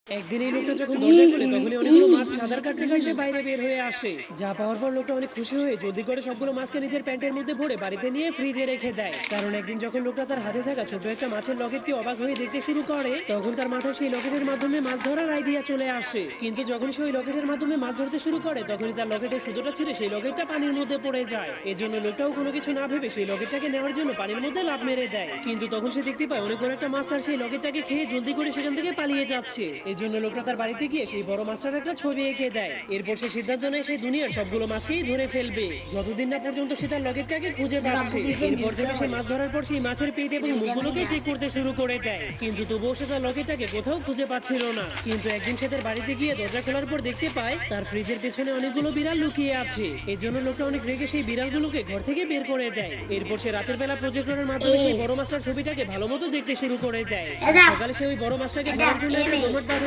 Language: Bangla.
একদিন এই লোকটা যখন দরজা খোলে তখনই অনেকগুলো মাছ সাঁতার কাটতে কাটতে বাইরে বের হয়ে আসে। যা পাওয়ার পর লোকটা অনেক খুশি হয়ে জলদি করে সবগুলো মাছকে নিজের প্যান্টের মধ্যে ভরে বাড়িতে নিয়ে ফ্রিজে রেখে দেয়। কারণ একদিন যখন লোকটা তার হাতে থাকা ছোট একটা মাছের লকেটকে অবাক হয়ে দেখতে শুরু করে, তখন তার মাথায় সেই লকেটের মাধ্যমে মাছ ধরার আইডিয়া চলে আসে। কিন্তু যখন সে ওই লকেটের মাধ্যমে মাছ ধরতে শুরু করে তখনই তার লকেটের সুতোটা ছিঁড়ে সেই লকেটটা পানির মধ্যে পড়ে যায়। এজন্য লোকটাও কোনো কিছু না ভেবে সেই লকেটটাকে নেওয়ার জন্য পানির মধ্যে লাফ মেরে দেয়। কিন্তু তখন সে দেখতে পায় অনেক বড় একটা মাছ তার সেই লকেটটাকে খেয়ে জলদি করে সেখান থেকে পালিয়ে যাচ্ছে। এজন্য লোকটা তার বাড়িতে গিয়ে সেই বড় মাছটার একটা ছবি এঁকে দেয়। এরপর সে সিদ্ধান্ত নেয় সেই দুনিয়ার সবগুলো মাছকেই ধরে ফেলবে, যতদিন না পর্যন্ত সে তার লকেটটাকে খুঁজে পাচ্ছে। এরপর থেকে সে মাছ ধরার পর সেই মাছের পেট এবং মুখগুলোকে চেক করতে শুরু করে দেয়, কিন্তু তবুও সে তার লকেটটাকে কোথাও খুঁজে পাচ্ছিল না। কিন্তু একদিন সে তার বাড়িতে গিয়ে দরজা খোলার পর দেখতে পায় তার ফ্রিজের পেছনে অনেকগুলো বিড়াল লুকিয়ে আছে। এর জন্য লোকটা অনেক রেগে সেই বিড়ালগুলোকে ঘর থেকে বের করে দেয়। এরপর সে রাতের বেলা প্রজেক্টরের মাধ্যমে সেই বড় মাছটার ছবিটাকে ভালো মতো দেখতে শুরু করে দেয়। সকালে সে ওই বড় মাছটাকে ধরার জন্য একটা জমাট বাঁধে